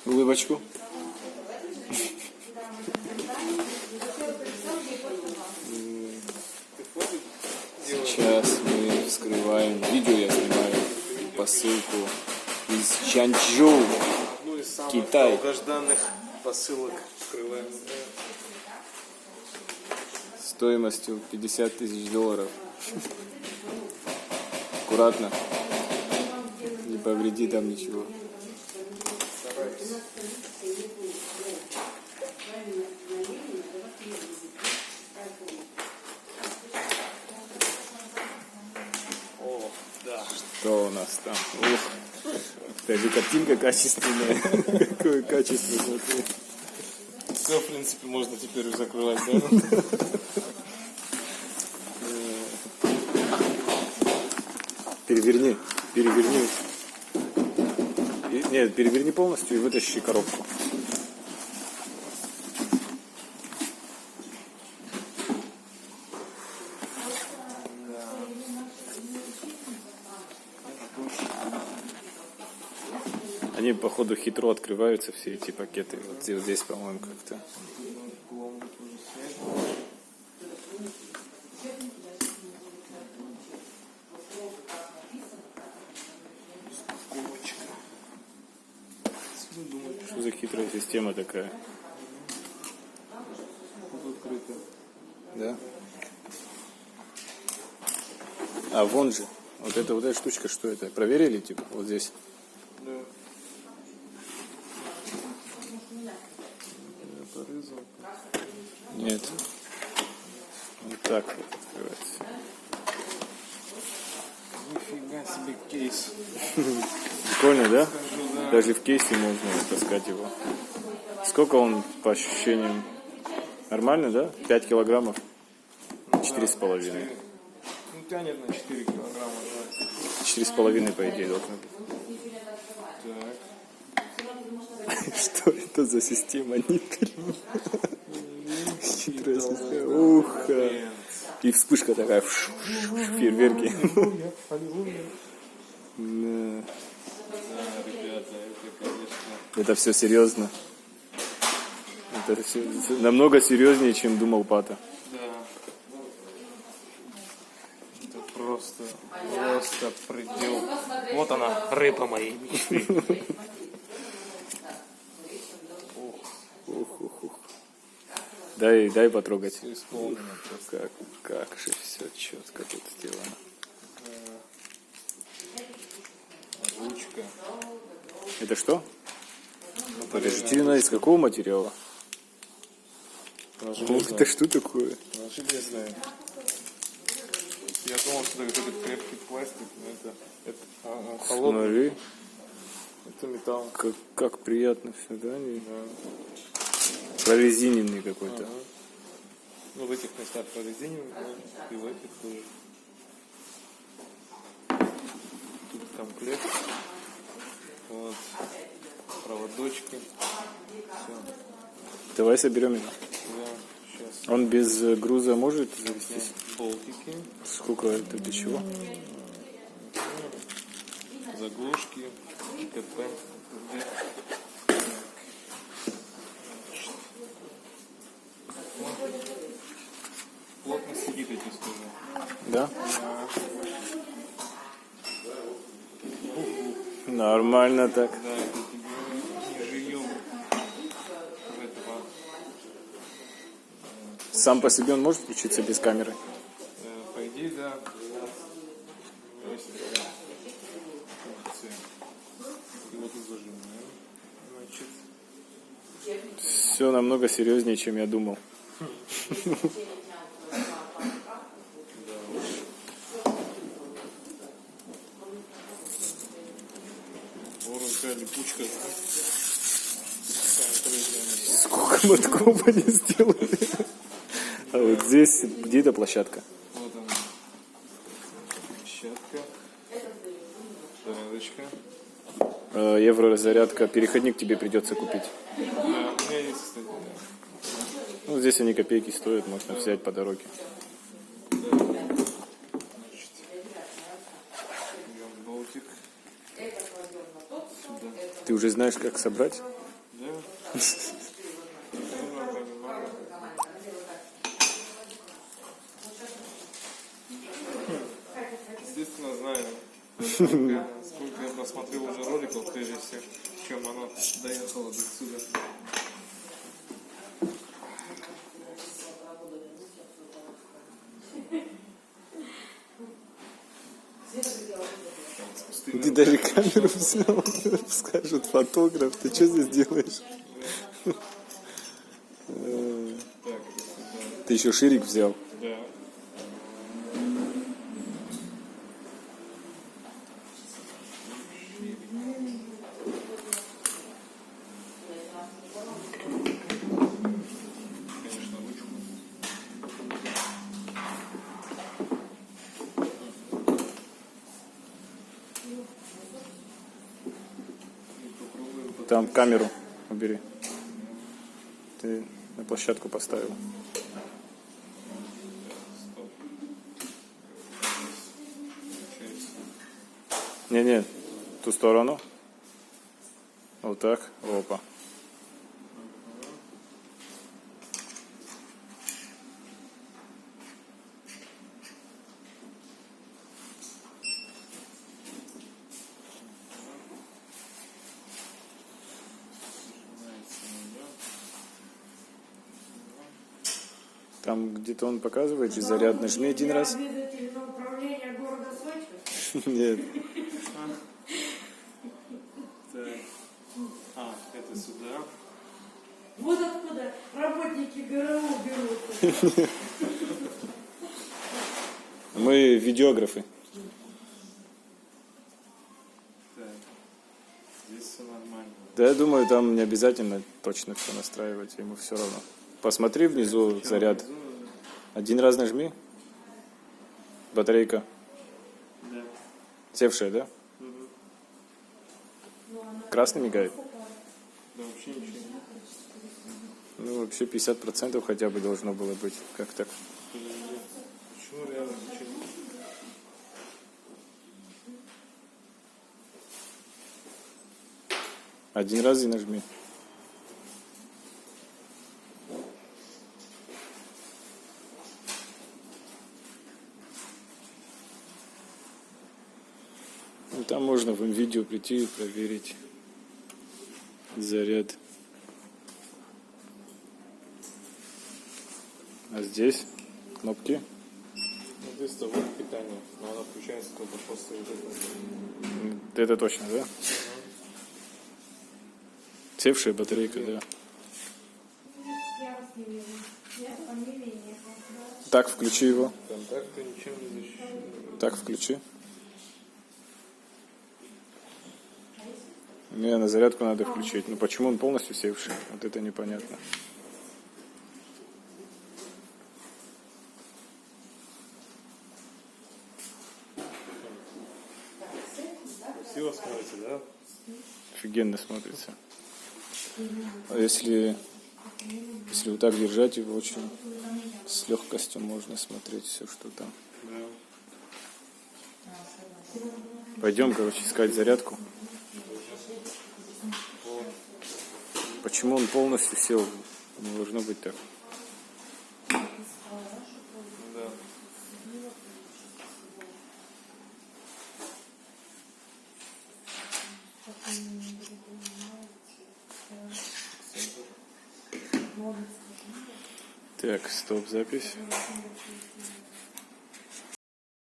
Улыбочку. Сейчас мы вскрываем, видео я снимаю, посылку из Чанчжоу, Одну из самых Китай. долгожданных посылок вскрываем. Стоимостью $50 000. Аккуратно, не повреди там ничего. О, да. Что у нас там? Ух, даже картинка качественная. Какое качество, смотри. Все, в принципе, можно теперь уже закрывать, да? Переверни, переверни. Нет, переверни полностью и вытащи коробку. Они, походу, хитро открываются, все эти пакеты. Вот здесь, по-моему, как-то. Что за хитрая система такая? Открыто. Да? А вон же. Вот эта штучка, что это? Проверили, типа, вот здесь? Да. Я порызал. Нет. Вот так вот открывается. Нифига себе кейс. Прикольно, да? Скажу, да. Даже в кейсе можно таскать его. Сколько он по ощущениям? Нормально, да? 5 килограммов? 4,5. Ну, тянет на 4 килограмма, да. 4,5, по идее, должно быть. Так. Что это за система? Хитрая система. Ух! И вспышка такая. Фейерверки. Да. Да, ребята, это, конечно... Это все серьезно. Это все намного серьезнее, чем думал Пата. Да. Это просто предел. Вот она, рыба моей мечты. Дай потрогать. Все исполнено просто. Как же все четко тут сделано. Ручка. Это что? Подожди, она из какого материала? Она Ух, железная. это что такое? Она железная. Я думал, что это какой-то крепкий пластик, но это холодный. Смотри, Это металл. как приятно все, да? Да. Прорезиненный какой-то. Ага. Ну, в этих местах прорезинивают, и в этих тоже. Тут комплект. Вот. Проводочки. Все. Давай соберем его. Да, сейчас. Он без груза может завестись? Болтики. Сколько это для чего? Заглушки. КП. Плотно сидит, эти скажу. Да? Нормально так. Да, это тебе не живем в этого. Сам по себе он может включиться без камеры? По идее, да. Есть такая функция. И вот тут зажим, да? Значит, Все намного серьезнее, чем я думал. вот такая липучка. Сколько мотков они сделали? А вот здесь где-то площадка. Вот она. Щетка. Зарядочка. Еврозарядка. Переходник тебе придется купить. Да, у меня есть, кстати, да. Ну, здесь они копейки стоят, можно взять по дороге. Да. Ты уже знаешь, как собрать? Да? Примерно понимаю. Естественно, знаю. Сколько я просмотрел уже роликов, прежде всего, чем оно доехало до сюда. Ты даже камеру взял, скажут фотограф, ты что здесь делаешь? Так, Ты еще ширик взял. да. Конечно, ручку. И попробуем Там камеру убери. Ты на площадку поставил. стоп. Получается. Не-не, ту сторону. Вот так. Опа. Там где-то он показывает, и заряд нажми один раз. Обедатель на управление города Сочи. Нет. Так. А, это сюда. Вот откуда работники ГРУ берут. Мы видеографы. Так. Здесь все нормально. Да, я думаю, там не обязательно точно все настраивать, ему все равно. Посмотри внизу заряд. Один раз нажми. Батарейка. Да. Севшая, да? Красный мигает. Да вообще ничего нет. Ну, вообще 50% хотя бы должно было быть. Как так? Почему реально ничего нет? Один раз и нажми. Ну, там можно в видео прийти и проверить заряд. А здесь кнопки. Ну, здесь то вот питание, но оно включается только после вот этого. Это точно, да? Севшая батарейка, да. Я вас не вижу. Я фамилии не Так, включи его. Контакты ничем не защищены. Так, включи. Не, на зарядку надо включить. Но почему он полностью севший? Вот это непонятно. Красиво смотрите, да? Офигенно смотрится. А если вот так держать его, очень с легкостью можно смотреть все, что там. Да. Пойдем, короче, искать зарядку. Почему он полностью сел? Не должно быть так. Да. Так, стоп, запись.